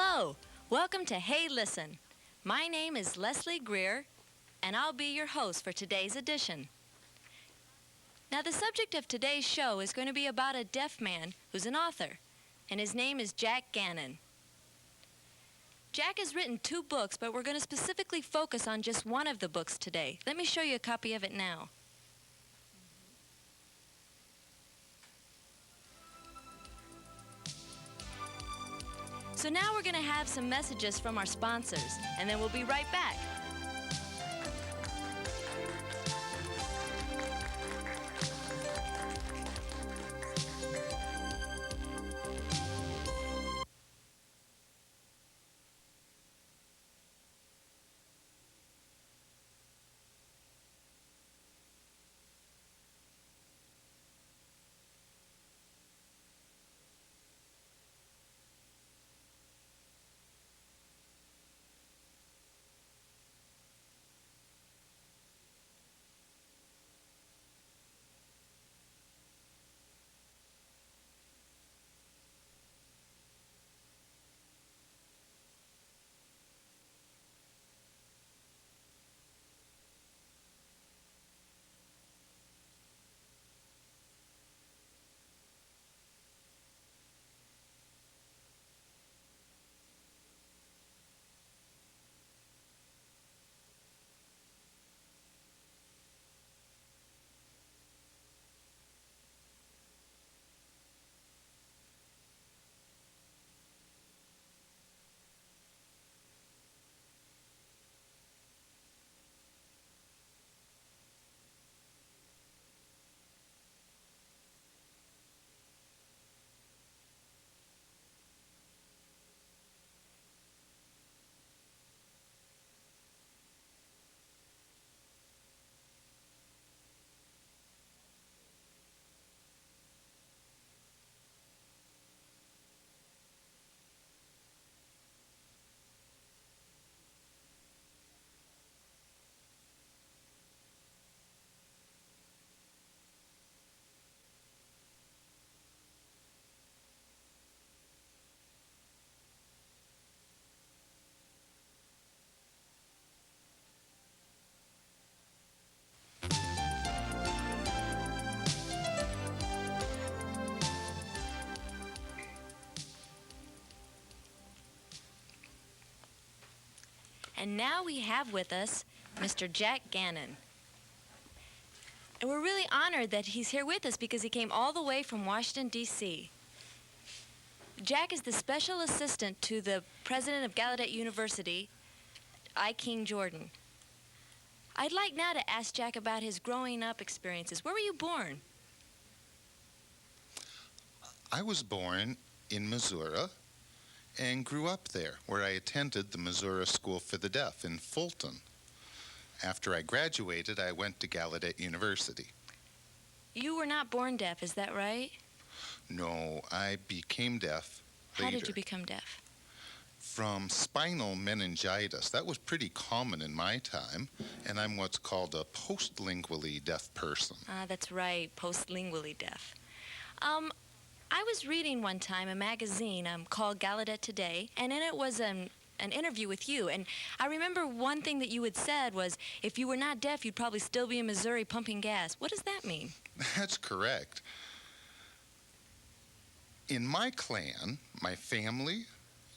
Hello, welcome to Hey Listen. My name is Leslie Greer, and I'll be your host for today's edition. Now, the subject of today's show is going to be about a deaf man who's an author, and his name is Jack Gannon. Jack has written 2 books, but we're going to specifically focus on just one of the books today. Let me show you a copy of it now. So now we're going to have some messages from our sponsors, and then we'll be right back. And now we have with us Mr. Jack Gannon. And we're really honored that he's here with us because he came all the way from Washington, D.C. Jack is the special assistant to the President of Gallaudet University, King Jordan. I'd like now to ask Jack about his growing up experiences. Where were you born? I was born in Missouri and grew up there, where I attended the Missouri School for the Deaf in Fulton. After I graduated, I went to Gallaudet University. You were not born deaf, is that right? No, I became deaf later. How did you become deaf? From spinal meningitis. That was pretty common in my time, and I'm what's called a postlingually deaf person. That's right, postlingually deaf. I was reading one time a magazine called Gallaudet Today, and in it was an interview with you. And I remember one thing that you had said was, if you were not deaf, you'd probably still be in Missouri pumping gas. What does that mean? That's correct. In my clan, my family,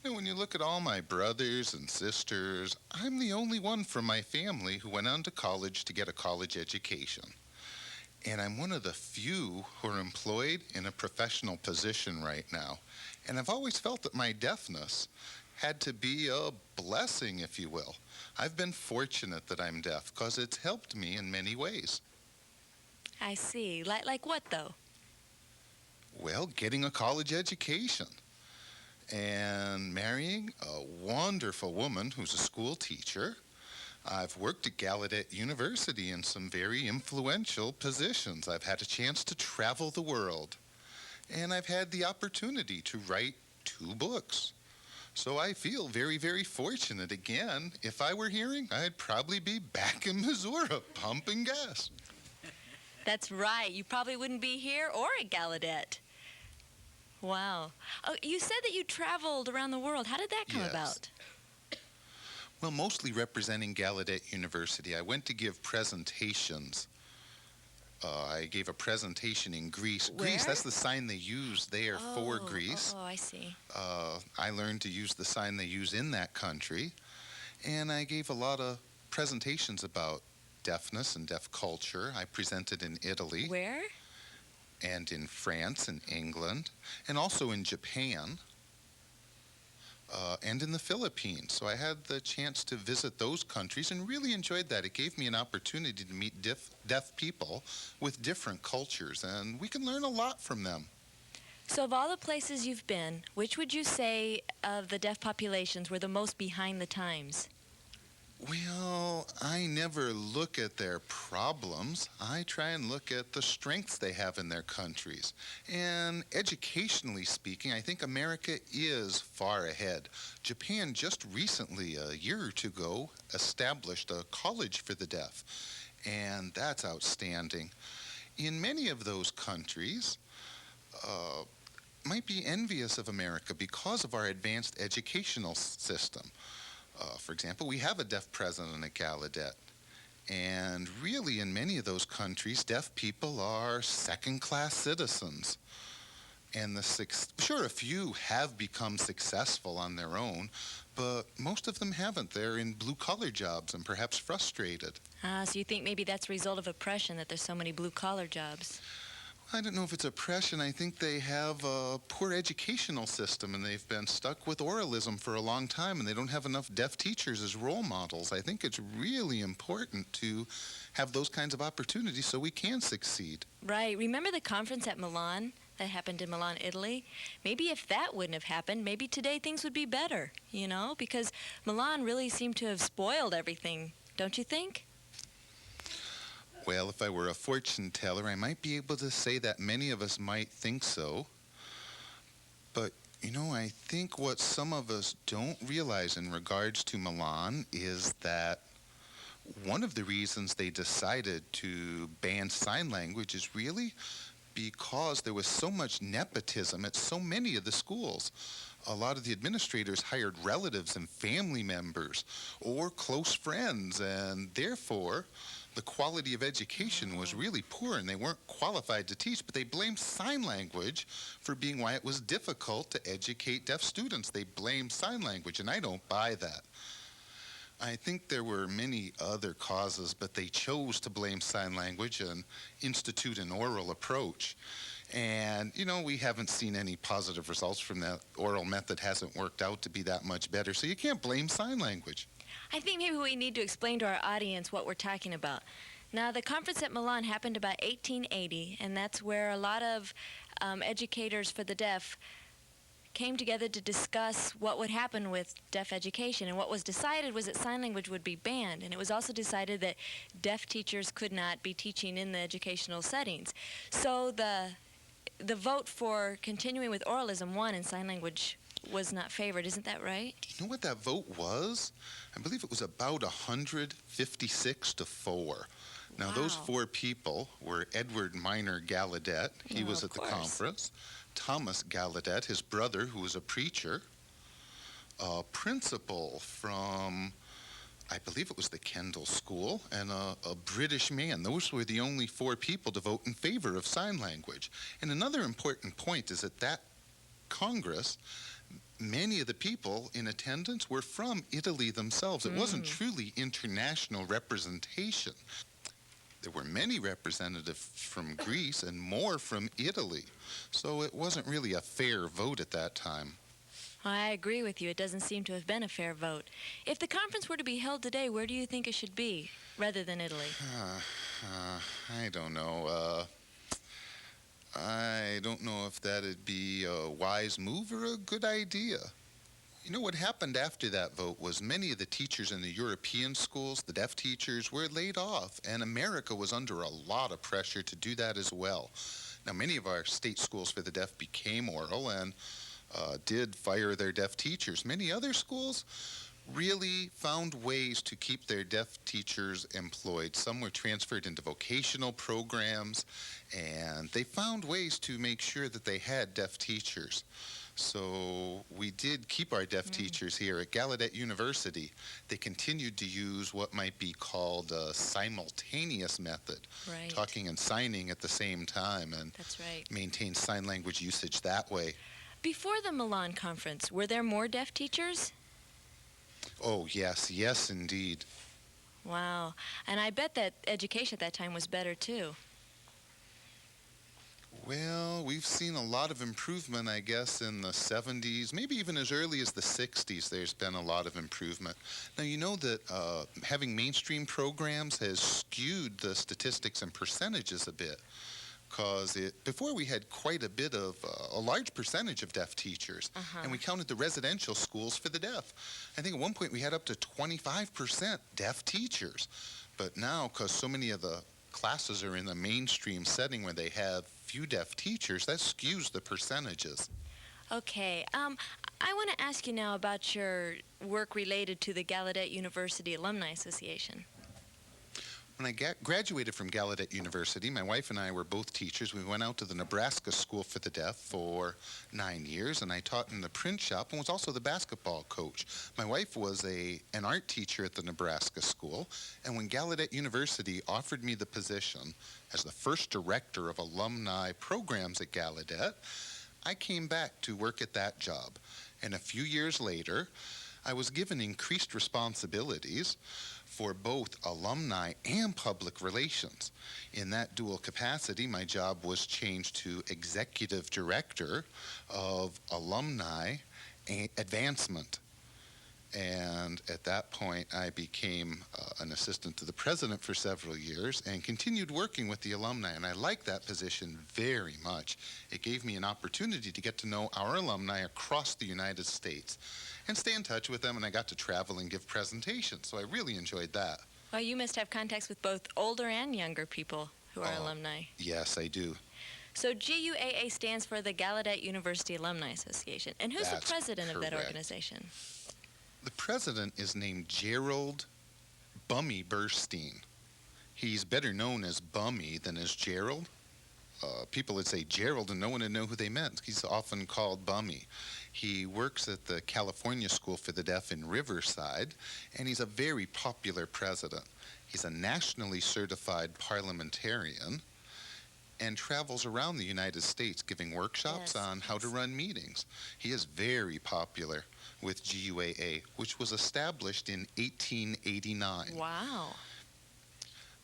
when you look at all my brothers and sisters, I'm the only one from my family who went on to college to get a college education. And I'm one of the few who are employed in a professional position right now. And I've always felt that my deafness had to be a blessing, if you will. I've been fortunate that I'm deaf because it's helped me in many ways. I see. Like what, though? Well, getting a college education and marrying a wonderful woman who's a school teacher. I've worked at Gallaudet University in some very influential positions. I've had a chance to travel the world, and I've had the opportunity to write 2 books. So I feel very, very fortunate. Again, if I were hearing, I'd probably be back in Missouri pumping gas. That's right. You probably wouldn't be here or at Gallaudet. Wow. Oh, you said that you traveled around the world. How did that come Yes. about? Well, mostly representing Gallaudet University. I went to give presentations. I gave a presentation in Greece. Greece, Where? that's the sign they use there for Greece. Oh, I see. I learned to use the sign they use in that country. And I gave a lot of presentations about deafness and deaf culture. I presented in Italy. Where? And in France and England, and also in Japan, and in the Philippines. So I had the chance to visit those countries and really enjoyed that. It gave me an opportunity to meet deaf people with different cultures, and we can learn a lot from them. So of all the places you've been, which would you say of the deaf populations were the most behind the times? Well, I never look at their problems. I try and look at the strengths they have in their countries. And educationally speaking, I think America is far ahead. Japan just recently, a year or two ago, established a college for the deaf. And that's outstanding. In many of those countries, might be envious of America because of our advanced educational system. For example, we have a deaf president at Gallaudet. And really, in many of those countries, deaf people are second-class citizens. And sure, a few have become successful on their own, but most of them haven't. They're in blue-collar jobs and perhaps frustrated. So you think maybe that's a result of oppression, that there's so many blue-collar jobs? I don't know if it's oppression. I think they have a poor educational system, and they've been stuck with oralism for a long time, and they don't have enough deaf teachers as role models. I think it's really important to have those kinds of opportunities so we can succeed. Right. Remember the conference at Milan that happened in Milan, Italy? Maybe if that wouldn't have happened, maybe today things would be better, because Milan really seemed to have spoiled everything, don't you think? Well, if I were a fortune teller, I might be able to say that many of us might think so. But, I think what some of us don't realize in regards to Milan is that one of the reasons they decided to ban sign language is really because there was so much nepotism at so many of the schools. A lot of the administrators hired relatives and family members or close friends, and therefore the quality of education was really poor, and they weren't qualified to teach, but they blamed sign language for being why it was difficult to educate deaf students. They blamed sign language, and I don't buy that. I think there were many other causes, but they chose to blame sign language and institute an oral approach. And, we haven't seen any positive results from that. Oral method hasn't worked out to be that much better, so you can't blame sign language. I think maybe we need to explain to our audience what we're talking about. Now, the conference at Milan happened about 1880, and that's where a lot of educators for the deaf came together to discuss what would happen with deaf education. And what was decided was that sign language would be banned. And it was also decided that deaf teachers could not be teaching in the educational settings. So the vote for continuing with oralism won, and sign language was not favored. Isn't that right? Do you know what that vote was? I believe it was about 156 to 4. Now, those Wow. 4 people were Edward Minor Gallaudet. He was of at the course. conference. Thomas Gallaudet, his brother, who was a preacher. A principal from, I believe it was the Kendall School, and a British man. Those were the only 4 people to vote in favor of sign language. And another important point is that Congress, many of the people in attendance were from Italy themselves. It wasn't truly international representation. There were many representatives from Greece and more from Italy. So it wasn't really a fair vote at that time. I agree with you. It doesn't seem to have been a fair vote. If the conference were to be held today, where do you think it should be, rather than Italy? I don't know. I don't know if that'd be a wise move or a good idea. What happened after that vote was many of the teachers in the European schools, the deaf teachers, were laid off, and America was under a lot of pressure to do that as well. Now, many of our state schools for the deaf became oral and did fire their deaf teachers. Many other schools really found ways to keep their deaf teachers employed. Some were transferred into vocational programs, and they found ways to make sure that they had deaf teachers. So we did keep our deaf teachers here at Gallaudet University. They continued to use what might be called a simultaneous method, Right. talking and signing at the same time, and That's right. maintain sign language usage that way. Before the Milan conference, were there more deaf teachers? Oh, yes, indeed. Wow. And I bet that education at that time was better too. Well, we've seen a lot of improvement, I guess, in the 70s, maybe even as early as the 60s, there's been a lot of improvement. Now, you know that having mainstream programs has skewed the statistics and percentages a bit, because before we had quite a bit of, a large percentage of deaf teachers, and we counted the residential schools for the deaf. I think at one point we had up to 25% deaf teachers, but now, because so many of the classes are in the mainstream setting where they have few deaf teachers, that skews the percentages. Okay. I want to ask you now about your work related to the Gallaudet University Alumni Association. When I graduated from Gallaudet University, my wife and I were both teachers. We went out to the Nebraska School for the Deaf for 9 years, and I taught in the print shop and was also the basketball coach. My wife was an art teacher at the Nebraska School, and when Gallaudet University offered me the position as the first director of alumni programs at Gallaudet, I came back to work at that job. And a few years later, I was given increased responsibilities for both alumni and public relations. In that dual capacity, my job was changed to executive director of alumni advancement. And at that point, I became an assistant to the president for several years and continued working with the alumni. And I liked that position very much. It gave me an opportunity to get to know our alumni across the United States and stay in touch with them. And I got to travel and give presentations. So I really enjoyed that. Well, you must have contacts with both older and younger people who are alumni. Yes, I do. So GUAA stands for the Gallaudet University Alumni Association. And who's That's the president of that correct. organization? The president is named Gerald Bummy Burstein. He's better known as Bummy than as Gerald. People would say Gerald and no one would know who they meant. He's often called Bummy. He works at the California School for the Deaf in Riverside, and he's a very popular president. He's a nationally certified parliamentarian and travels around the United States giving workshops on how to run meetings. He is very popular with GUAA, which was established in 1889. Wow.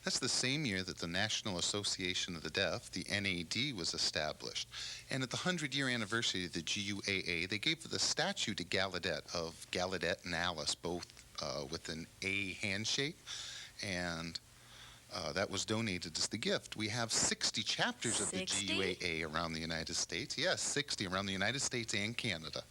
That's the same year that the National Association of the Deaf, the NAD, was established. And at the 100-year anniversary of the GUAA, they gave the statue to Gallaudet of Gallaudet and Alice, both with an A handshake, and that was donated as the gift. We have 60 chapters of the GUAA around the United States. Yes, 60 around the United States and Canada.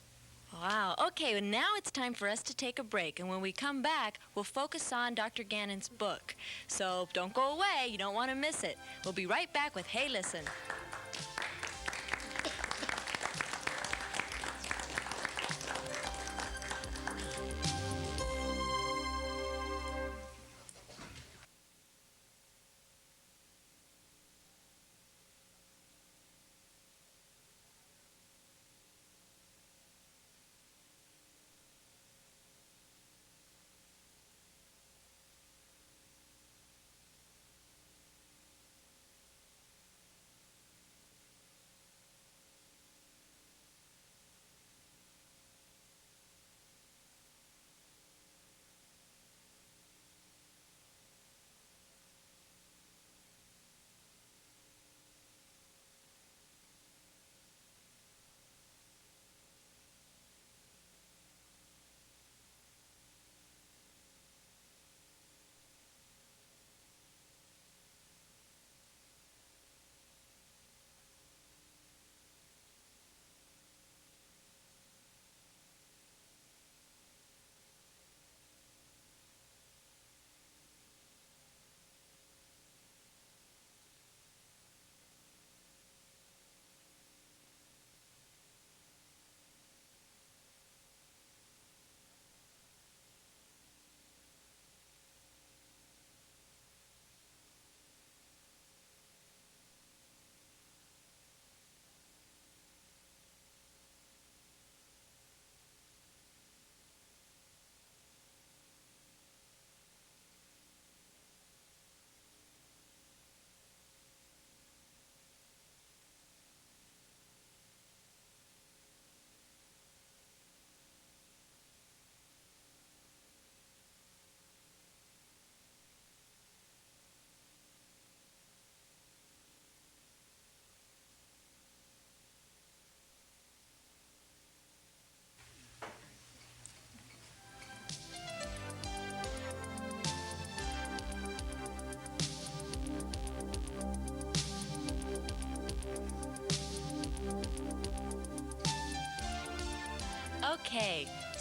Wow. Okay, well, now it's time for us to take a break. And when we come back, we'll focus on Dr. Gannon's book. So don't go away. You don't want to miss it. We'll be right back with Hey Listen.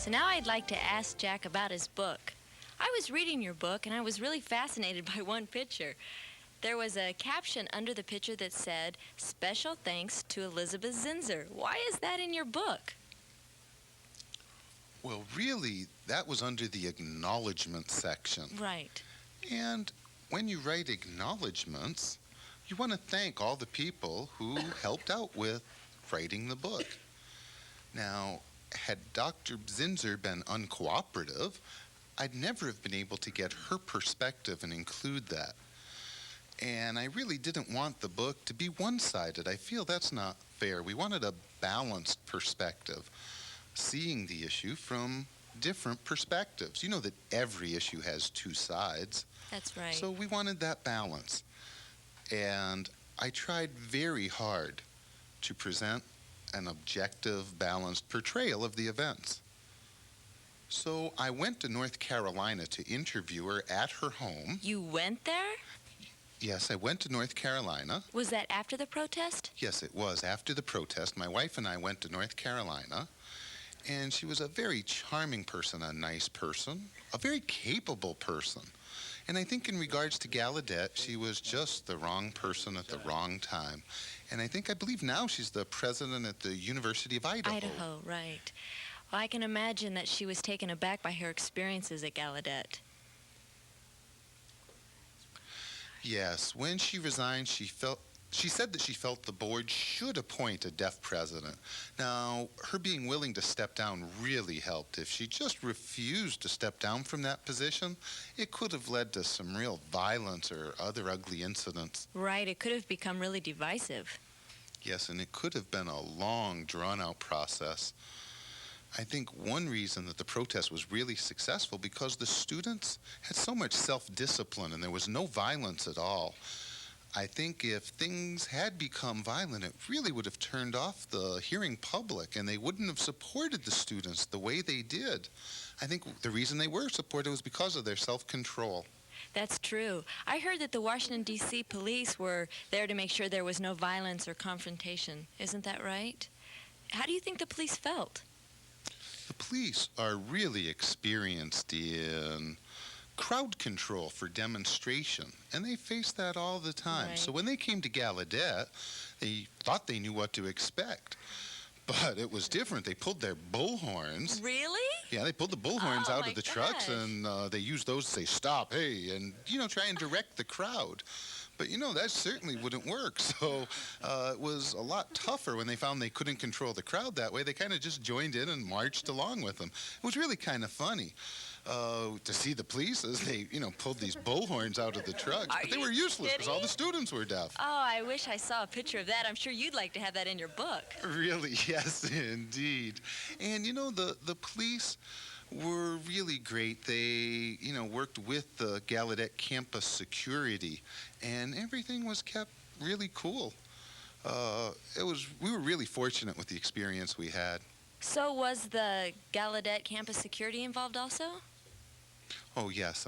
So now I'd like to ask Jack about his book. I was reading your book, and I was really fascinated by one picture. There was a caption under the picture that said, "Special thanks to Elizabeth Zinser." Why is that in your book? Well, really, that was under the acknowledgement section. Right. And when you write acknowledgements, you want to thank all the people who helped out with writing the book. Now, had Dr. Zinser been uncooperative, I'd never have been able to get her perspective and include that. And I really didn't want the book to be one-sided. I feel that's not fair. We wanted a balanced perspective, seeing the issue from different perspectives. You know that every issue has two sides. That's right. So we wanted that balance. And I tried very hard to present an objective, balanced portrayal of the events. So I went to North Carolina to interview her at her home. You went there? Yes, I went to North Carolina. Was that after the protest? Yes, it was after the protest. My wife and I went to North Carolina, and she was a very charming person, a nice person, a very capable person. And I think in regards to Gallaudet, she was just the wrong person at the wrong time. And I believe now she's the president at the University of Idaho. Idaho, right. Well, I can imagine that she was taken aback by her experiences at Gallaudet. Yes, when she resigned, she said that she felt the board should appoint a deaf president. Now, her being willing to step down really helped. If she just refused to step down from that position, it could have led to some real violence or other ugly incidents. Right, it could have become really divisive. Yes, and it could have been a long, drawn-out process. I think one reason that the protest was really successful because the students had so much self-discipline and there was no violence at all. I think if things had become violent, it really would have turned off the hearing public and they wouldn't have supported the students the way they did. I think the reason they were supported was because of their self-control. That's true. I heard that the Washington, D.C. police were there to make sure there was no violence or confrontation. Isn't that right? How do you think the police felt? The police are really experienced in crowd control for demonstration, and they face that all the time. Right. So when they came to Gallaudet, they thought they knew what to expect. But it was different. They pulled their bullhorns. Really? Yeah, they pulled the bullhorns out my of the trucks, gosh. and they used those to say, "Stop, hey," and, try and direct the crowd. But, that certainly wouldn't work. So it was a lot tougher when they found they couldn't control the crowd that way. They kind of just joined in and marched along with them. It was really kind of funny to see the police as they, pulled these bullhorns out of the trucks. But they were useless because all the students were deaf. Oh, I wish I saw a picture of that. I'm sure you'd like to have that in your book. Really, yes, indeed. And, the police were really great. They, worked with the Gallaudet campus security, and everything was kept really cool. We were really fortunate with the experience we had. So was the Gallaudet campus security involved also? Oh, yes,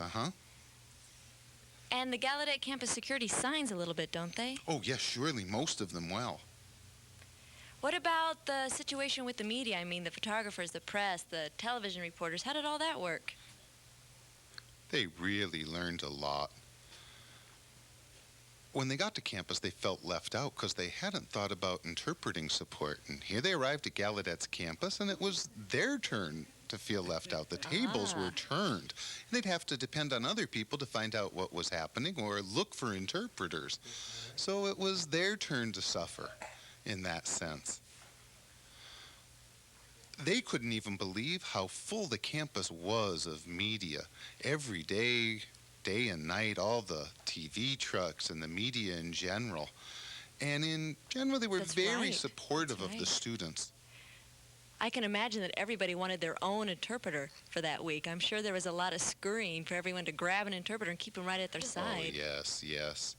And the Gallaudet campus security signs a little bit, don't they? Oh, yes, surely, most of them well. What about the situation with the media? I mean, the photographers, the press, the television reporters. How did all that work? They really learned a lot. When they got to campus, they felt left out because they hadn't thought about interpreting support. And here they arrived at Gallaudet's campus, and it was their turn to feel left out. The tables were turned. And they'd have to depend on other people to find out what was happening or look for interpreters. So it was their turn to suffer in that sense. They couldn't even believe how full the campus was of media. Every day, day and night, all the TV trucks and the media in general. And in general, they were very supportive of the students. I can imagine that everybody wanted their own interpreter for that week. I'm sure there was a lot of scurrying for everyone to grab an interpreter and keep them right at their side. Oh, yes, yes.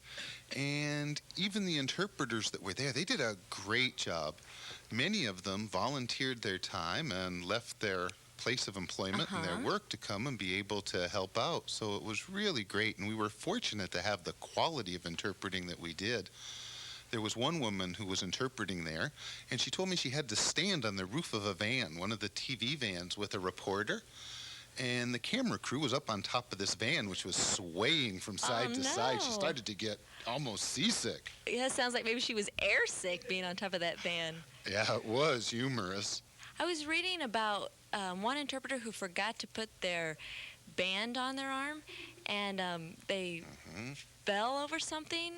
And even the interpreters that were there, they did a great job. Many of them volunteered their time and left their place of employment and their work to come and be able to help out. So it was really great, and we were fortunate to have the quality of interpreting that we did. There was one woman who was interpreting there, and she told me she had to stand on the roof of a van, one of the TV vans, with a reporter. And the camera crew was up on top of this van, which was swaying from side to side. She started to get almost seasick. Yeah, it sounds like maybe she was airsick being on top of that van. Yeah, it was humorous. I was reading about one interpreter who forgot to put their band on their arm, and they fell over something.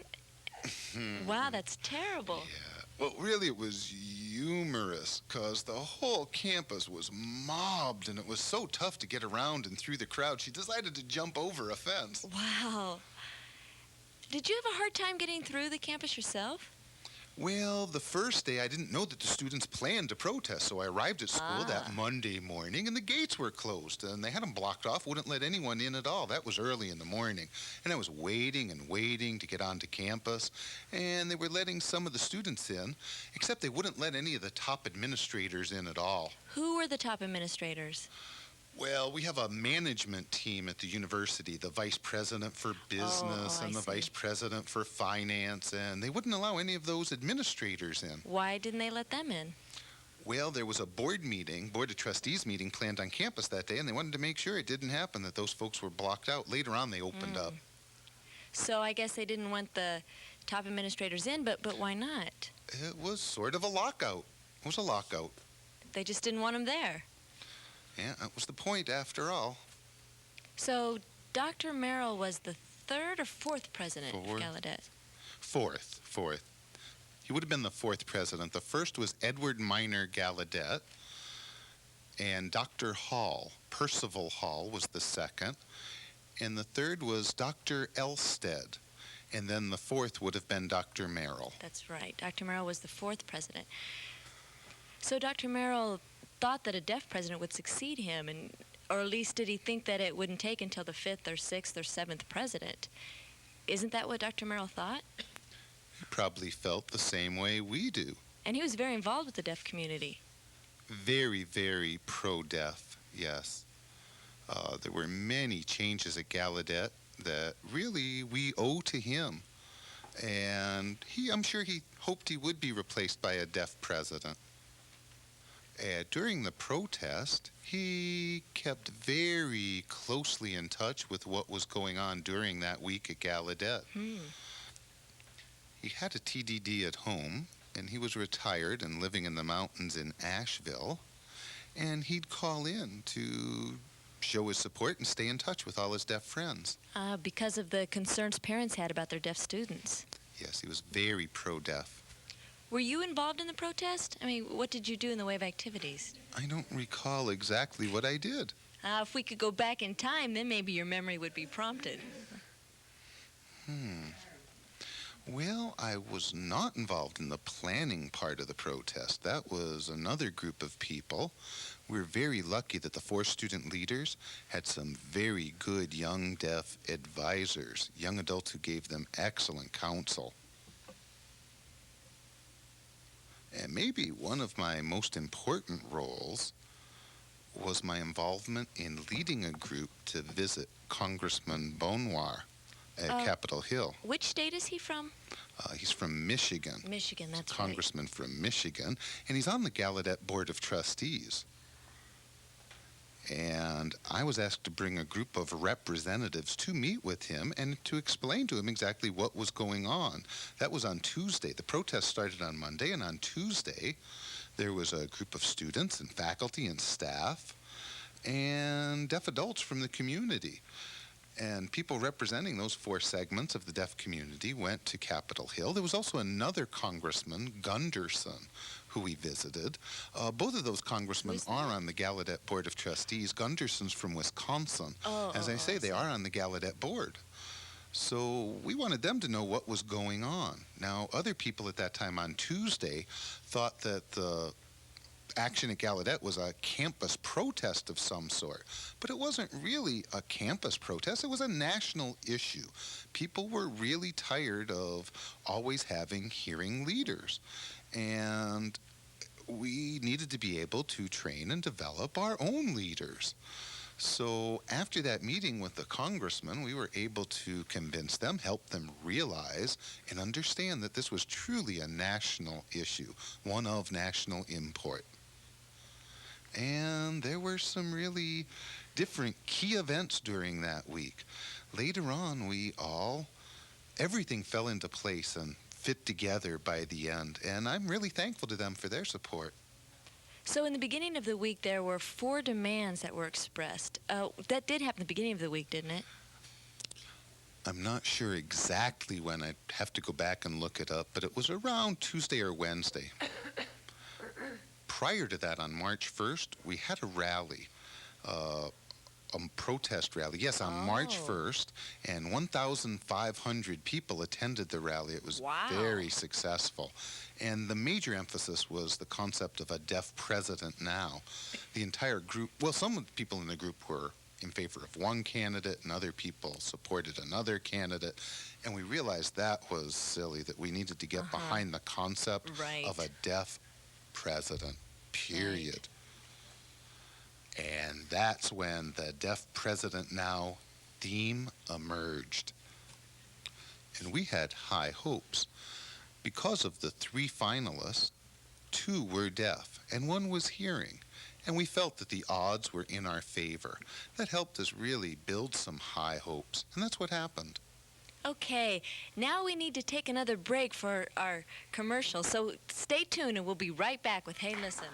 Wow, that's terrible. Yeah. Well, really, it was humorous because the whole campus was mobbed, and it was so tough to get around and through the crowd. She decided to jump over a fence. Wow. Did you have a hard time getting through the campus yourself? Well, the first day I didn't know that the students planned to protest, so I arrived at school that Monday morning, and the gates were closed, and they had them blocked off, wouldn't let anyone in at all. That was early in the morning, and I was waiting and waiting to get onto campus, and they were letting some of the students in, except they wouldn't let any of the top administrators in at all. Who were the top administrators? Well, we have a management team at the university, the vice president for business and the vice president for finance, and they wouldn't allow any of those administrators in. Why didn't they let them in? Well, there was a board of trustees meeting planned on campus that day, and they wanted to make sure it didn't happen, that those folks were blocked out. Later on, they opened up. So I guess they didn't want the top administrators in, but why not? It was sort of a lockout. It was a lockout. They just didn't want them there. Yeah, that was the point after all. So Dr. Merrill was the third or fourth president of Gallaudet? Fourth. He would have been the fourth president. The first was Edward Minor Gallaudet, and Dr. Hall, Percival Hall, was the second, and the third was Dr. Elstead, and then the fourth would have been Dr. Merrill. That's right. Dr. Merrill was the fourth president. So Dr. Merrill thought that a deaf president would succeed him, or at least did he think that it wouldn't take until the fifth or sixth or seventh president? Isn't that what Dr. Merrill thought? He probably felt the same way we do. And he was very involved with the deaf community. Very, very pro-deaf, yes. There were many changes at Gallaudet that really we owe to him. And I'm sure he hoped he would be replaced by a deaf president. During the protest, he kept very closely in touch with what was going on during that week at Gallaudet. He had a TDD at home, and he was retired and living in the mountains in Asheville, and he'd call in to show his support and stay in touch with all his deaf friends. Because of the concerns parents had about their deaf students. Yes, he was very pro-deaf. Were you involved in the protest? I mean, what did you do in the way of activities? I don't recall exactly what I did. If we could go back in time, then maybe your memory would be prompted. Well, I was not involved in the planning part of the protest. That was another group of people. We were very lucky that the four student leaders had some very good young deaf advisors, young adults who gave them excellent counsel. And maybe one of my most important roles was my involvement in leading a group to visit Congressman Bonnoir at Capitol Hill. Which state is he from? He's from Michigan. Michigan, that's Congressman from Michigan, and he's on the Gallaudet Board of Trustees. And I was asked to bring a group of representatives to meet with him and to explain to him exactly what was going on. That was on Tuesday. The protest started on Monday, and on Tuesday there was a group of students and faculty and staff and deaf adults from the community. And people representing those four segments of the deaf community went to Capitol Hill. There was also another congressman, Gunderson, who we visited. Both of those congressmen are on the Gallaudet Board of Trustees. Gunderson's from Wisconsin. As I say, they are on the Gallaudet board. So we wanted them to know what was going on. Now, other people at that time on Tuesday thought that the action at Gallaudet was a campus protest of some sort. But it wasn't really a campus protest. It was a national issue. People were really tired of always having hearing leaders. And we needed to be able to train and develop our own leaders. So after that meeting with the congressman, we were able to convince them, help them realize and understand that this was truly a national issue, one of national import. And there were some really different key events during that week. Later on, everything fell into place and fit together by the end, and I'm really thankful to them for their support. So in the beginning of the week, there were 4 demands that were expressed. That did happen at the beginning of the week, didn't it? I'm not sure exactly when. I'd have to go back and look it up, but it was around Tuesday or Wednesday. Prior to that, on March 1st, we had a rally, a protest rally. Yes, on March 1st, and 1,500 people attended the rally. It was very successful. And the major emphasis was the concept of a deaf president now. The entire group, well, some of the people in the group were in favor of one candidate, and other people supported another candidate. And we realized that was silly, that we needed to get behind the concept of a deaf president, period. And that's when the Deaf President Now theme emerged. And we had high hopes. Because of the 3 finalists, 2 were deaf and 1 was hearing. And we felt that the odds were in our favor. That helped us really build some high hopes. And that's what happened. Okay, now we need to take another break for our commercial. So stay tuned and we'll be right back with Hey Listen.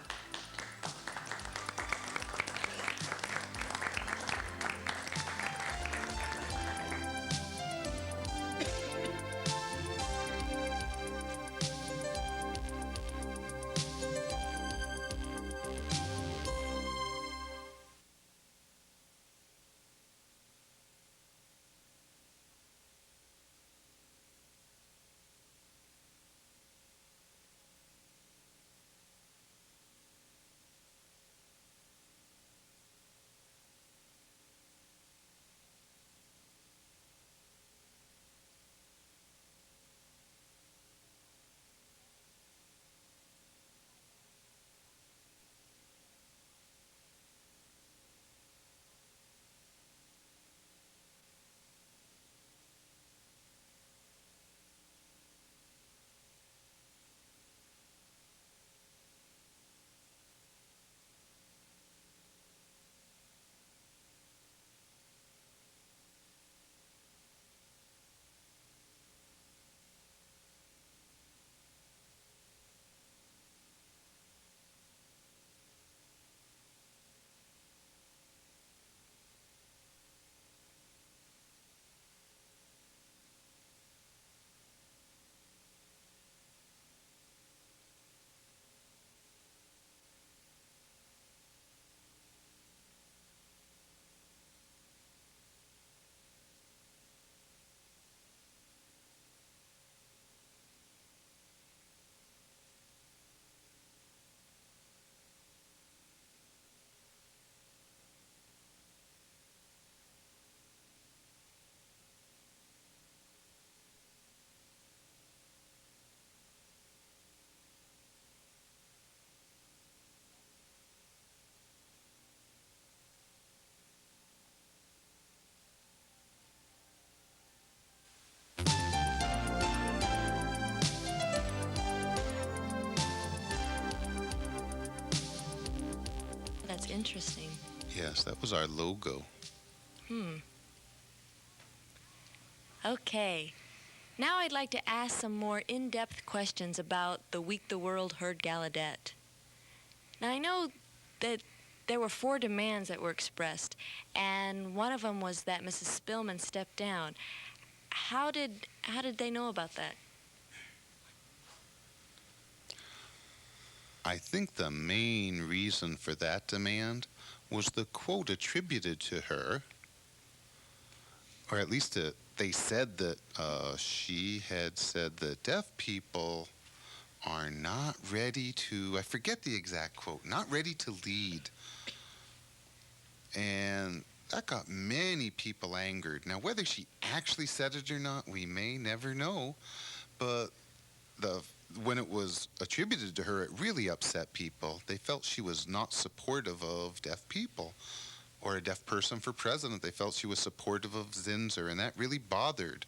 That's interesting. Yes, that was our logo. Okay. Now I'd like to ask some more in-depth questions about the week the world heard Gallaudet. Now I know that there were 4 demands that were expressed, and one of them was that Mrs. Spillman stepped down. How did they know about that? I think the main reason for that demand was the quote attributed to her, or at least they said that she had said that deaf people are not ready to, I forget the exact quote, not ready to lead. And that got many people angered. Now, whether she actually said it or not, we may never know, but when it was attributed to her, it really upset people. They felt she was not supportive of deaf people. or a deaf person for president. They felt she was supportive of Zinsser, and that really bothered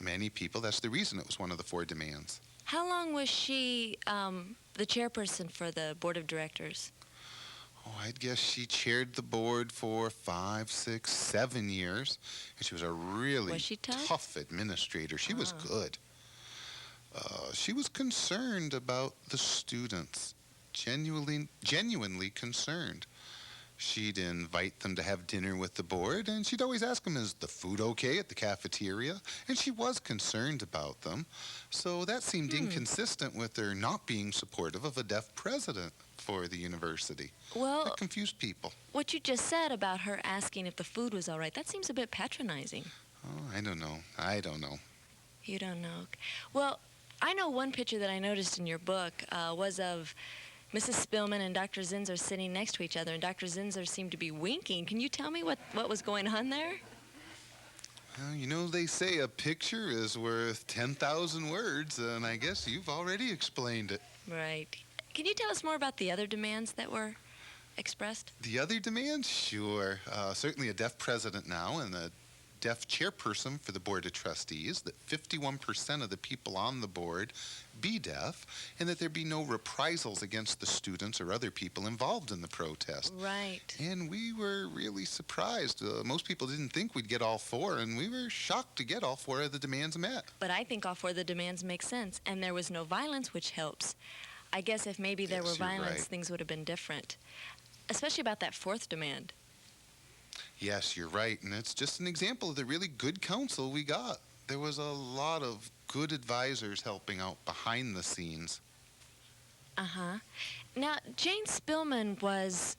many people. That's the reason it was one of the 4 demands. How long was she the chairperson for the board of directors? Oh, I'd guess she chaired the board for 5, 6, 7 years. And she was a really Was she tough administrator. She was good. She was concerned about the students, genuinely concerned. She'd invite them to have dinner with the board, and she'd always ask them, is the food okay at the cafeteria? And she was concerned about them. So that seemed inconsistent with her not being supportive of a deaf president for the university. Well, that confused people. What you just said about her asking if the food was all right, that seems a bit patronizing. Oh, I don't know. You don't know. Well, I know one picture that I noticed in your book was of Mrs. Spillman and Dr. Zinsser sitting next to each other, and Dr. Zinsser seemed to be winking. Can you tell me what was going on there? Well, they say a picture is worth 10,000 words, and I guess you've already explained it. Right. Can you tell us more about the other demands that were expressed? The other demands? Sure. Certainly a deaf president now and a deaf chairperson for the Board of Trustees, that 51% of the people on the board be deaf, and that there be no reprisals against the students or other people involved in the protest. Right. And we were really surprised. Most people didn't think we'd get all 4, and we were shocked to get all 4 of the demands met. But I think all 4 of the demands make sense, and there was no violence, which helps. I guess if maybe there were violence, right. Things would have been different, especially about that 4th demand. Yes, you're right, and it's just an example of the really good counsel we got. There was a lot of good advisors helping out behind the scenes. Uh-huh. Now, Jane Spillman was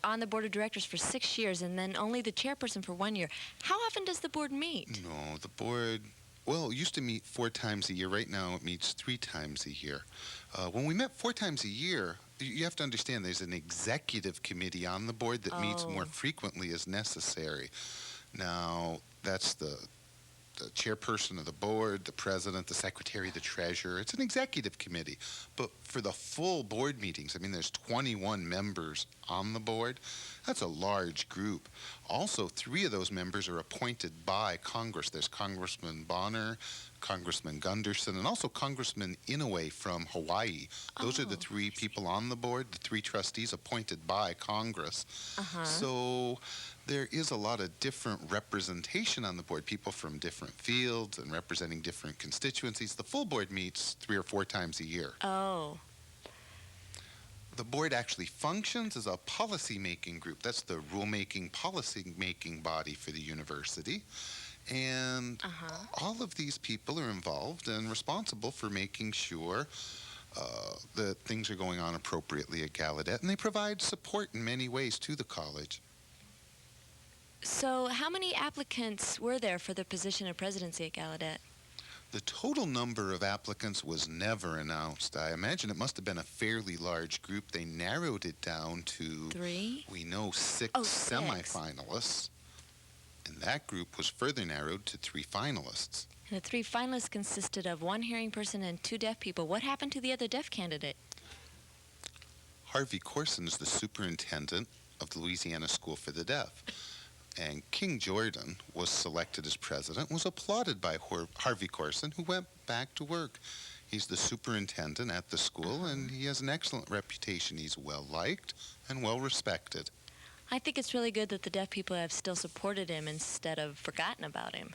on the board of directors for 6 years and then only the chairperson for 1 year. How often does the board meet? No, the board, it used to meet 4 times a year. Right now it meets 3 times a year. When we met 4 times a year, you have to understand there's an executive committee on the board that meets more frequently as necessary. Now, that's the chairperson of the board, the president, the secretary, the treasurer. It's an executive committee. But for the full board meetings, there's 21 members on the board. That's a large group. Also, 3 of those members are appointed by Congress. There's Congressman Bonner, Congressman Gunderson, and also Congressman Inouye from Hawaii. Those are the 3 people on the board, the 3 trustees appointed by Congress. So there is a lot of different representation on the board, people from different fields and representing different constituencies. The full board meets 3 or 4 times a year. Oh. The board actually functions as a policy-making group. That's the rule-making, policy-making body for the university. And all of these people are involved and responsible for making sure that things are going on appropriately at Gallaudet, and they provide support in many ways to the college. So how many applicants were there for the position of presidency at Gallaudet? The total number of applicants was never announced. I imagine it must have been a fairly large group. They narrowed it down to 3? We know 6 6. semifinalists. And that group was further narrowed to 3 finalists. And the 3 finalists consisted of 1 hearing person and 2 deaf people. What happened to the other deaf candidate? Harvey Corson is the superintendent of the Louisiana School for the Deaf. And King Jordan was selected as president, was applauded by Harvey Corson, who went back to work. He's the superintendent at the school, and he has an excellent reputation. He's well-liked and well-respected. I think it's really good that the deaf people have still supported him instead of forgotten about him.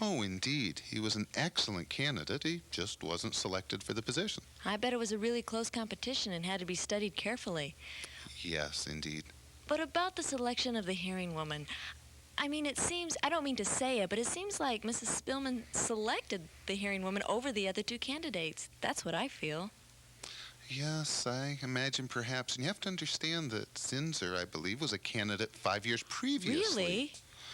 Oh, indeed. He was an excellent candidate. He just wasn't selected for the position. I bet it was a really close competition and had to be studied carefully. Yes, indeed. But about the selection of the hearing woman, it seems, I don't mean to say it, but it seems like Mrs. Spillman selected the hearing woman over the other 2 candidates. That's what I feel. Yes, I imagine perhaps. And you have to understand that Zinsser, I believe, was a candidate 5 years previously. Really?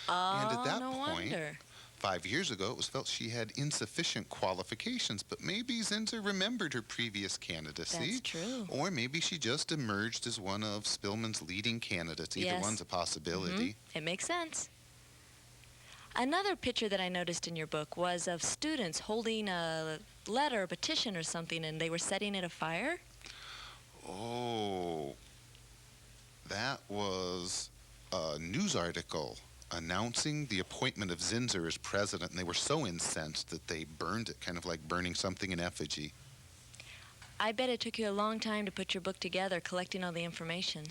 And at that no point, wonder. 5 years ago, it was felt she had insufficient qualifications, but maybe Zinsser remembered her previous candidacy. That's true. Or maybe she just emerged as one of Spillman's leading candidates. Either one's a possibility. It makes sense. Another picture that I noticed in your book was of students holding a letter, a petition or something, and they were setting it afire. Oh. That was a news article announcing the appointment of Zinsser as president, and they were so incensed that they burned it, kind of like burning something in effigy. I bet it took you a long time to put your book together, collecting all the information.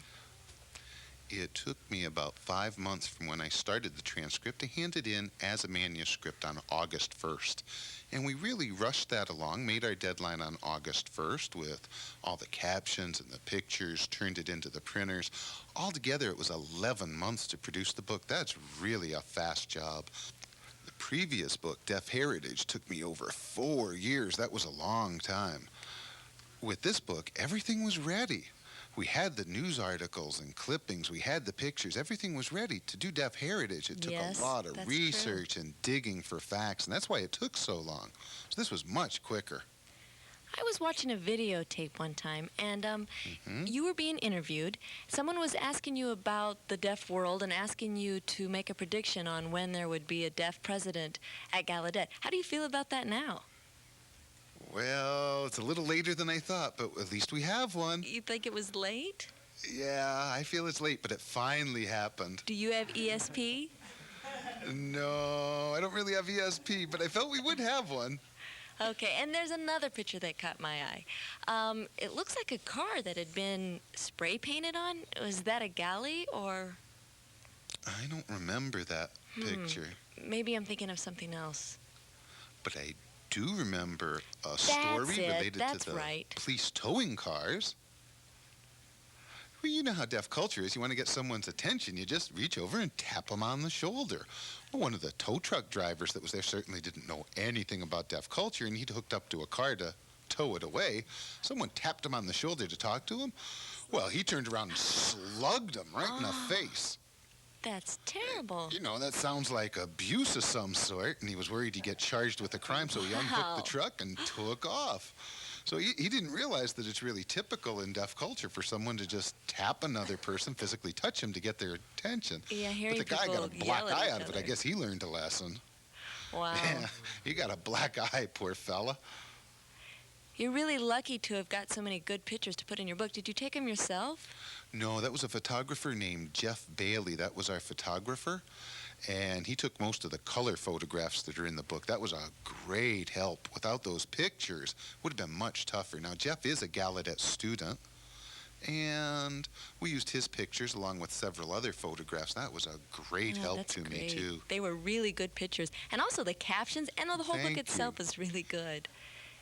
It took me about 5 months from when I started the transcript to hand it in as a manuscript on August 1st. And we really rushed that along, made our deadline on August 1st with all the captions and the pictures, turned it into the printers. Altogether, it was 11 months to produce the book. That's really a fast job. The previous book, Deaf Heritage, took me over 4 years. That was a long time. With this book, everything was ready. We had the news articles and clippings. We had the pictures. Everything was ready to do Deaf Heritage. It took a lot of research and digging for facts, and that's why it took so long. So this was much quicker. I was watching a videotape one time, and you were being interviewed. Someone was asking you about the deaf world and asking you to make a prediction on when there would be a deaf president at Gallaudet. How do you feel about that now? Well, it's a little later than I thought, but at least we have one. You think it was late? Yeah, I feel it's late, but it finally happened. Do you have ESP? No, I don't really have ESP, but I felt we would have one. Okay, and there's another picture that caught my eye. It looks like a car that had been spray painted on. Was that a galley or? I don't remember that picture. Maybe I'm thinking of something else. But I do remember a story related to the police towing cars. Well, you know how deaf culture is. You want to get someone's attention, you just reach over and tap them on the shoulder. Well, one of the tow truck drivers that was there certainly didn't know anything about deaf culture, and he'd hooked up to a car to tow it away. Someone tapped him on the shoulder to talk to him. Well, he turned around and slugged him right in the face. That's terrible. You know, that sounds like abuse of some sort, and he was worried he'd get charged with a crime, so he unhooked the truck and took off. So he didn't realize that it's really typical in deaf culture for someone to just tap another person, physically touch him to get their attention. Yeah, hearing but the guy got a black eye out of it. other. I guess he learned a lesson. Wow. Yeah, he got a black eye, poor fella. You're really lucky to have got so many good pictures to put in your book. Did you take them yourself? No, that was a photographer named Jeff Bailey. That was our photographer. And he took most of the color photographs that are in the book. That was a great help. Without those pictures, it would have been much tougher. Now, Jeff is a Gallaudet student, and we used his pictures along with several other photographs. That was a great help to me, too. They were really good pictures. And also the captions, and the whole book itself is really good.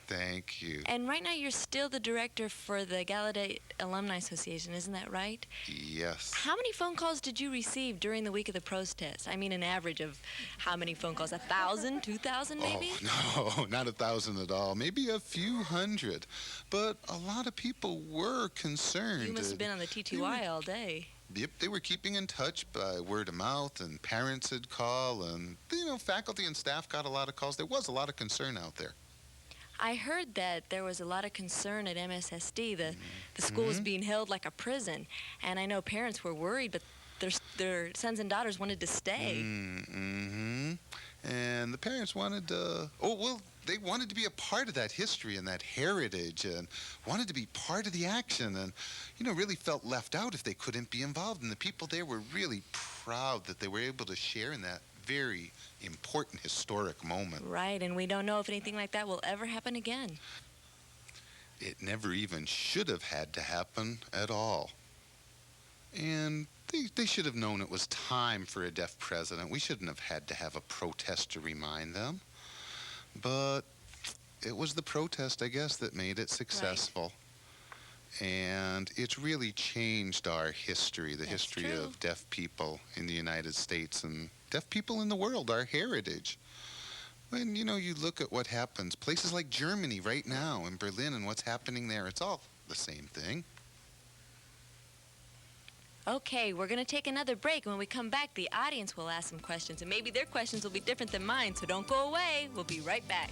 Thank you. And right now you're still the director for the Gallaudet Alumni Association, isn't that right? Yes. How many phone calls did you receive during the week of the protest? I mean, an average of how many phone calls? 1,000, 2,000 maybe? Oh, no, not 1,000 at all. Maybe a few hundred. But a lot of people were concerned. You must have been on the TTY all day. Yep, they were keeping in touch by word of mouth, and parents would call, and, faculty and staff got a lot of calls. There was a lot of concern out there. I heard that there was a lot of concern at MSSD. The school was being held like a prison, and I know parents were worried, but their sons and daughters wanted to stay. And the parents wanted to, they wanted to be a part of that history and that heritage, and wanted to be part of the action, and, really felt left out if they couldn't be involved. And the people there were really proud that they were able to share in that very important historic moment. Right, and we don't know if anything like that will ever happen again. It never even should have had to happen at all. And they should have known it was time for a deaf president. We shouldn't have had to have a protest to remind them. But it was the protest, I guess, that made it successful. Right. And it's really changed our history, the history of deaf people in the United States and deaf people in the world, our heritage. When, you look at what happens, places like Germany right now, in Berlin, and what's happening there, it's all the same thing. Okay, we're going to take another break. When we come back, the audience will ask some questions, and maybe their questions will be different than mine, so don't go away. We'll be right back.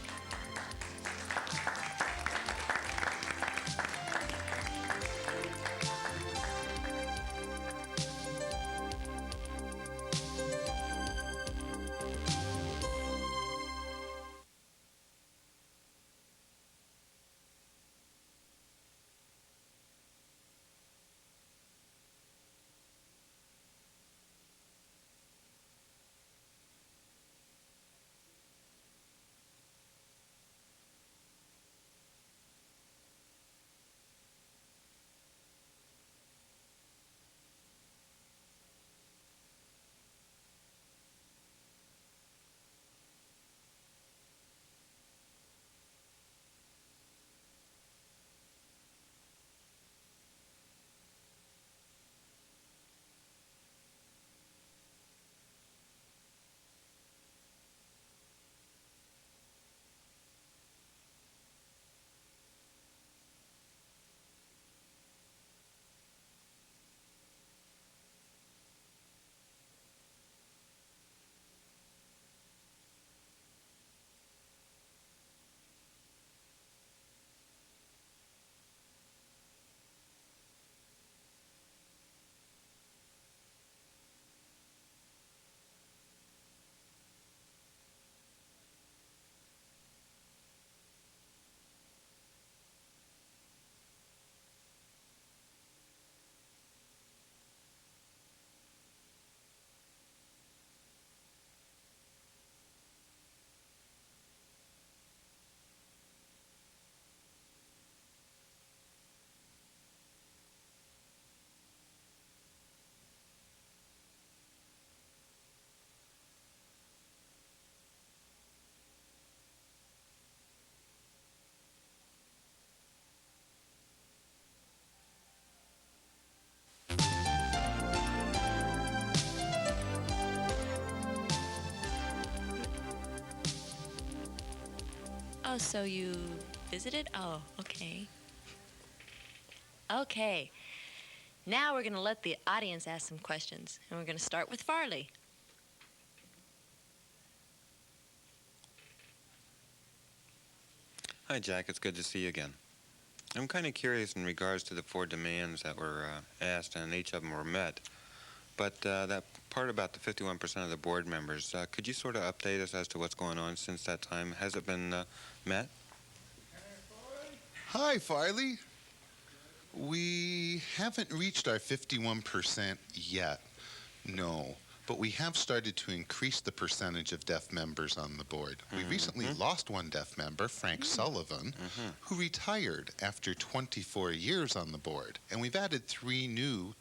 Oh, so you visited? Oh, okay. Okay. Now we're going to let the audience ask some questions, and we're going to start with Farley. Hi, Jack. It's good to see you again. I'm kind of curious in regards to the 4 demands that were asked, and each of them were met. But that part about the 51% of the board members, could you sort of update us as to what's going on since that time? Has it been met? Hi, Farley. We haven't reached our 51% yet, no. But we have started to increase the percentage of deaf members on the board. We recently lost one deaf member, Frank Sullivan, who retired after 24 years on the board. And we've added 3 new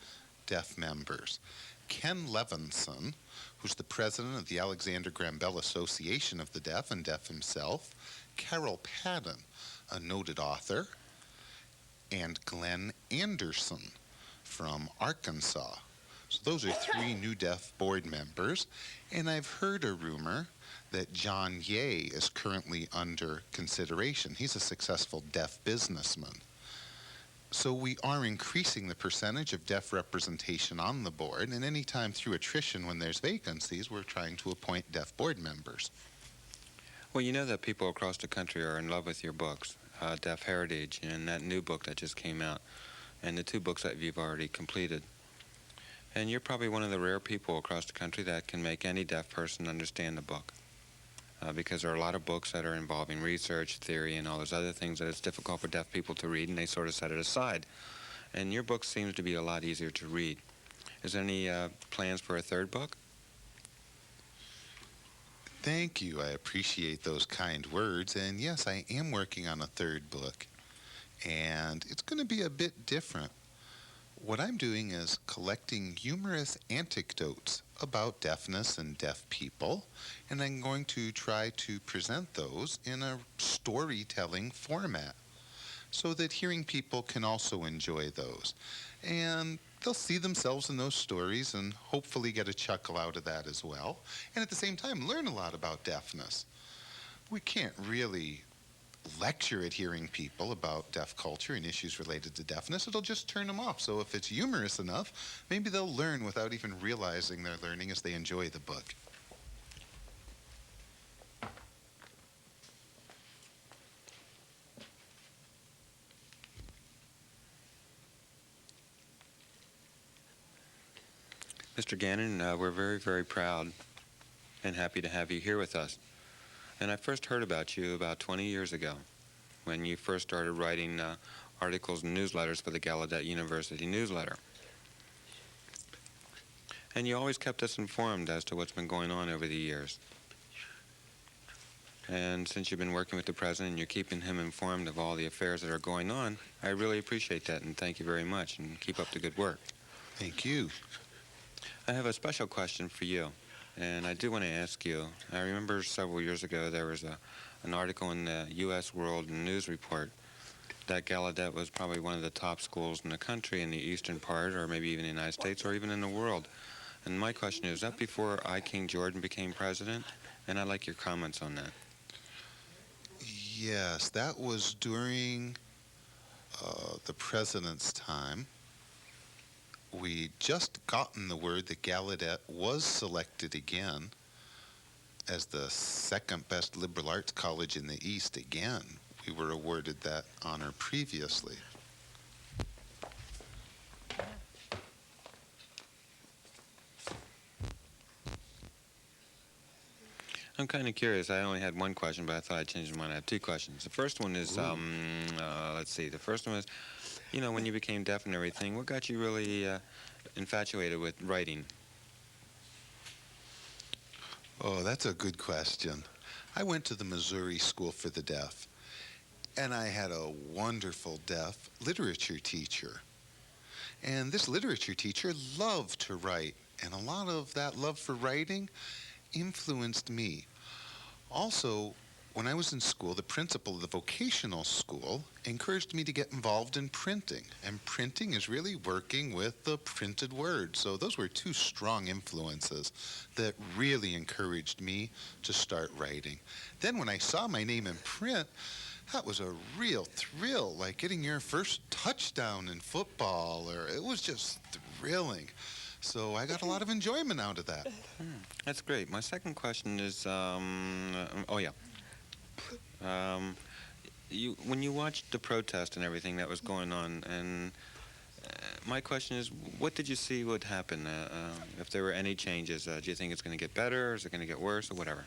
deaf members. Ken Levinson, who's the president of the Alexander Graham Bell Association of the Deaf and deaf himself, Carol Padden, a noted author, and Glenn Anderson from Arkansas. So those are 3 new deaf board members, and I've heard a rumor that John Ye is currently under consideration. He's a successful deaf businessman. So we are increasing the percentage of deaf representation on the board, and anytime through attrition when there's vacancies, we're trying to appoint deaf board members. Well, you know that people across the country are in love with your books, Deaf Heritage, and that new book that just came out, and the 2 books that you've already completed. And you're probably one of the rare people across the country that can make any deaf person understand the book. Because there are a lot of books that are involving research, theory, and all those other things that it's difficult for deaf people to read, and they sort of set it aside. And your book seems to be a lot easier to read. Is there any plans for a 3rd book? Thank you. I appreciate those kind words. And yes, I am working on a 3rd book. And it's going to be a bit different. What I'm doing is collecting humorous anecdotes about deafness and deaf people, and I'm going to try to present those in a storytelling format so that hearing people can also enjoy those. And they'll see themselves in those stories and hopefully get a chuckle out of that as well, and at the same time learn a lot about deafness. We can't really lecture at hearing people about deaf culture and issues related to deafness. It'll just turn them off. So if it's humorous enough, maybe they'll learn without even realizing they're learning as they enjoy the book. Mr. Gannon, we're very, very proud and happy to have you here with us. And I first heard about you about 20 years ago when you first started writing articles and newsletters for the Gallaudet University newsletter. And you always kept us informed as to what's been going on over the years. And since you've been working with the president and you're keeping him informed of all the affairs that are going on, I really appreciate that, and thank you very much, and keep up the good work. Thank you. I have a special question for you. And I do want to ask you, I remember several years ago there was an article in the U.S. World News Report that Gallaudet was probably one of the top schools in the country in the eastern part, or maybe even in the United States, or even in the world. And my question is that before I. King Jordan became president? And I'd like your comments on that. Yes, that was during the president's time. We'd just gotten the word that Gallaudet was selected again as the 2nd best liberal arts college in the East again. We were awarded that honor previously. I'm kind of curious. I only had one question, but I thought I'd change my mind. I have 2 questions. The first one is, let's see. The first one is, you know, when you became deaf and everything, what got you really infatuated with writing? Oh, that's a good question. I went to the Missouri School for the Deaf, and I had a wonderful deaf literature teacher. And this literature teacher loved to write, and a lot of that love for writing influenced me. Also, when I was in school, the principal of the vocational school encouraged me to get involved in printing. And printing is really working with the printed word. So those were two strong influences that really encouraged me to start writing. Then when I saw my name in print, that was a real thrill, like getting your first touchdown in football, or it was just thrilling. So I got a lot of enjoyment out of that. That's great. My second question is, when you watched the protest and everything that was going on, and my question is, what did you see would happen if there were any changes? Do you think it's going to get better, or is it going to get worse, or whatever?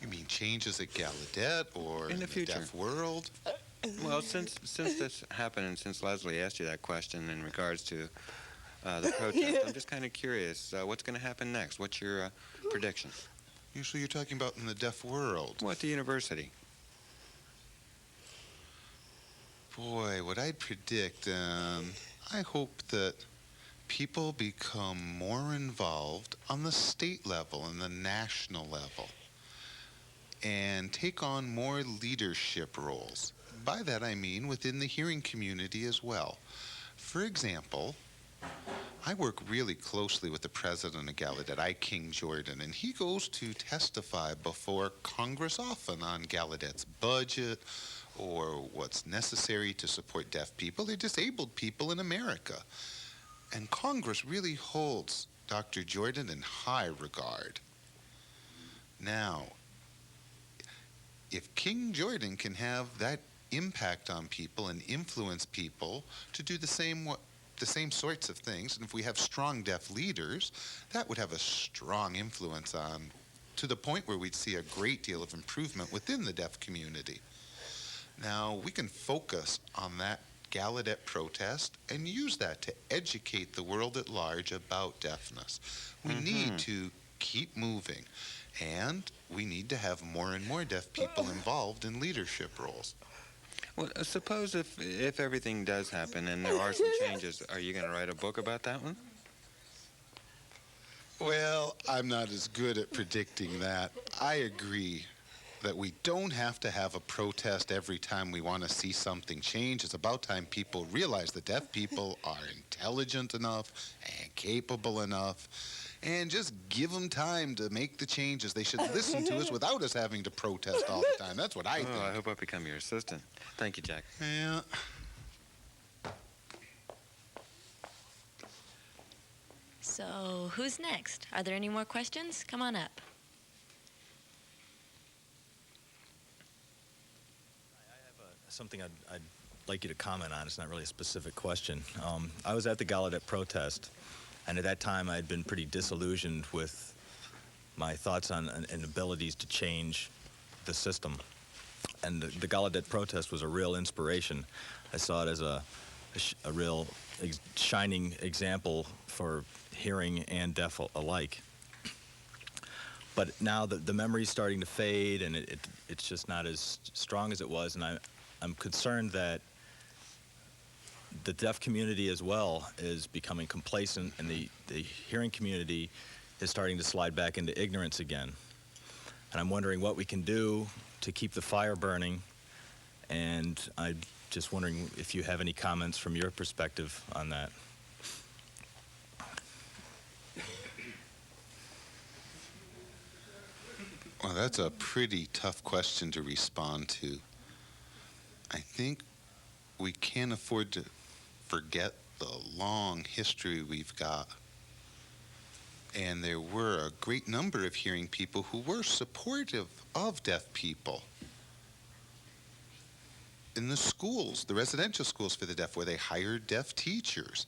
You mean changes at Gallaudet or in the future deaf world? Well, since this happened and since Leslie asked you that question in regards to the protest, I'm just kind of curious, what's going to happen next? What's your prediction? Usually you're talking about in the deaf world. Well, at the university. Boy, what I'd predict, I hope that people become more involved on the state level and the national level and take on more leadership roles. By that I mean within the hearing community as well. For example, I work really closely with the President of Gallaudet, King Jordan, and he goes to testify before Congress often on Gallaudet's budget or what's necessary to support deaf people or disabled people in America. And Congress really holds Dr. Jordan in high regard. Now, if King Jordan can have that impact on people and influence people to do the same sorts of things, and if we have strong deaf leaders, that would have a strong influence on, to the point where we'd see a great deal of improvement within the deaf community. Now, we can focus on that Gallaudet protest and use that to educate the world at large about deafness. We need to keep moving, and we need to have more and more deaf people involved in leadership roles. Well, suppose if everything does happen and there are some changes, are you going to write a book about that one? Well, I'm not as good at predicting that. I agree that we don't have to have a protest every time we want to see something change. It's about time people realize that deaf people are intelligent enough and capable enough, and just give them time to make the changes. They should listen to us without us having to protest all the time. That's what I think. I hope I become your assistant. Thank you, Jack. Yeah. So, who's next? Are there any more questions? Come on up. Something I'd like you to comment on. It's not really a specific question. I was at the Gallaudet protest, and at that time I had been pretty disillusioned with my thoughts on and abilities to change the system. And the Gallaudet protest was a real inspiration. I saw it as a real shining example for hearing and deaf alike. But now the memory's starting to fade, and it's just not as strong as it was, and I'm concerned that the deaf community as well is becoming complacent, and the hearing community is starting to slide back into ignorance again. And I'm wondering what we can do to keep the fire burning, and I'm just wondering if you have any comments from your perspective on that. Well, that's a pretty tough question to respond to. I think we can't afford to forget the long history we've got. And there were a great number of hearing people who were supportive of deaf people. In the schools, the residential schools for the deaf, where they hired deaf teachers.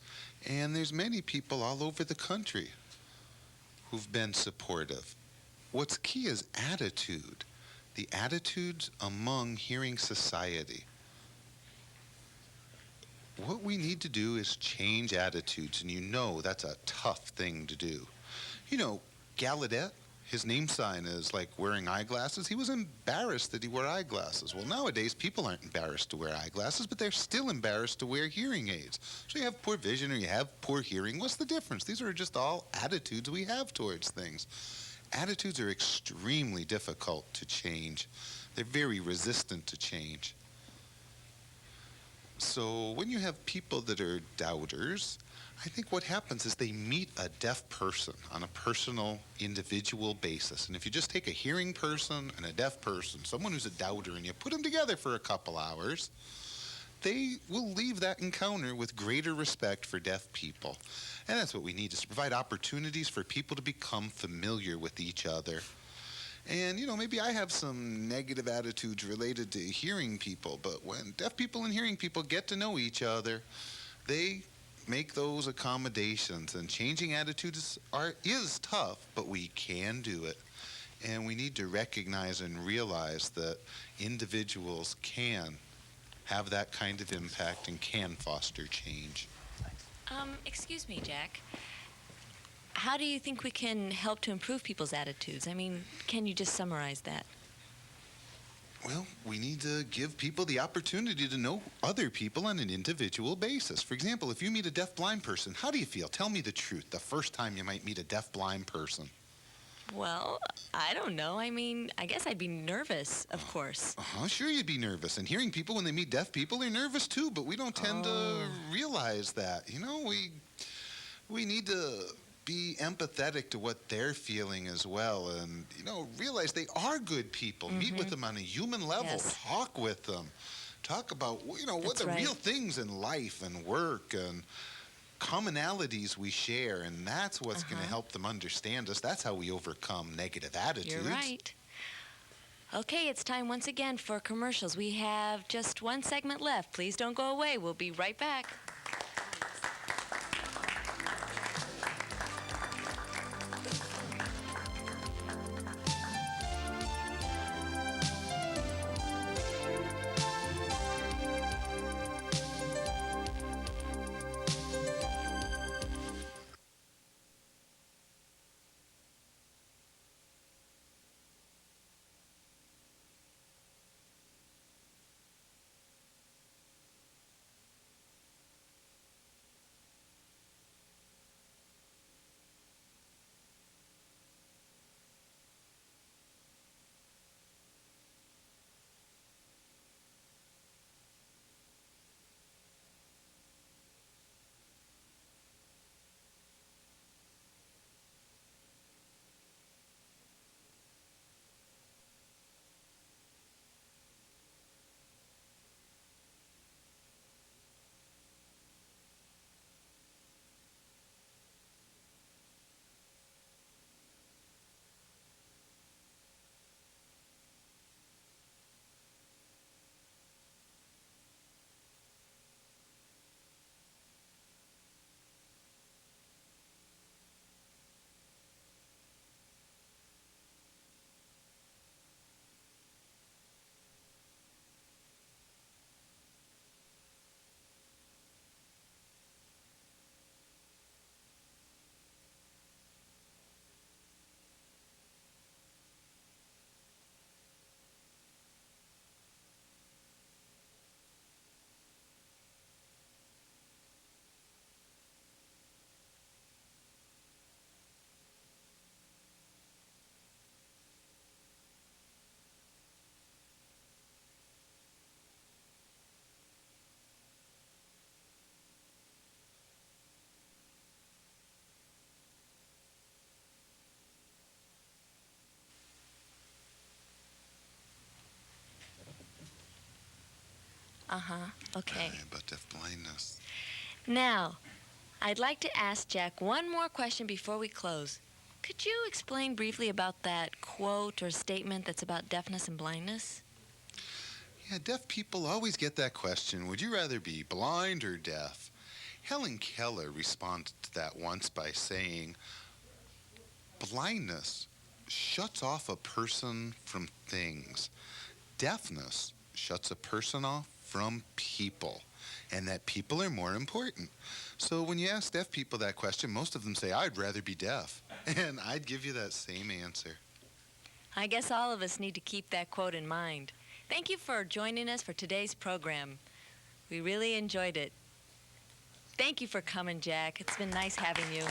And there's many people all over the country who've been supportive. What's key is attitude, the attitudes among hearing society. What we need to do is change attitudes, and you know that's a tough thing to do. You know, Gallaudet, his name sign is like wearing eyeglasses. He was embarrassed that he wore eyeglasses. Well, nowadays, people aren't embarrassed to wear eyeglasses, but they're still embarrassed to wear hearing aids. So you have poor vision or you have poor hearing. What's the difference? These are just all attitudes we have towards things. attitudes are extremely difficult to change. They're very resistant to change. So when you have people that are doubters, I think what happens is they meet a deaf person on a personal, individual basis. And if you just take a hearing person and a deaf person, someone who's a doubter, and you put them together for a couple hours, they will leave that encounter with greater respect for deaf people. And that's what we need, is to provide opportunities for people to become familiar with each other. And, maybe I have some negative attitudes related to hearing people, but when deaf people and hearing people get to know each other, they make those accommodations. And changing attitudes is tough, but we can do it. And we need to recognize and realize that individuals can have that kind of impact and can foster change. Excuse me, Jack. How do you think we can help to improve people's attitudes? I mean, can you just summarize that? Well, we need to give people the opportunity to know other people on an individual basis. For example, if you meet a deaf-blind person, how do you feel? Tell me the truth, the first time you might meet a deaf-blind person. Well, I don't know. I mean, I guess I'd be nervous, of course. Sure you'd be nervous. And hearing people, when they meet deaf people, are nervous too, but we don't tend to realize that. We need to be empathetic to what they're feeling as well, and realize they are good people. Meet with them on a human level. Yes. Talk with them. Talk about what That's the right. real things in life and work and commonalities we share, and that's what's going to help them understand us. That's how we overcome negative attitudes. You're right. Okay, it's time once again for commercials. We have just one segment left. Please don't go away. We'll be right back. Okay. About deaf blindness. Now, I'd like to ask Jack one more question before we close. Could you explain briefly about that quote or statement that's about deafness and blindness? Yeah, deaf people always get that question. Would you rather be blind or deaf? Helen Keller responded to that once by saying, blindness shuts off a person from things. Deafness shuts a person off from people, and that people are more important. So when you ask deaf people that question, most of them say, I'd rather be deaf. And I'd give you that same answer. I guess all of us need to keep that quote in mind. Thank you for joining us for today's program. We really enjoyed it. Thank you for coming, Jack. It's been nice having you.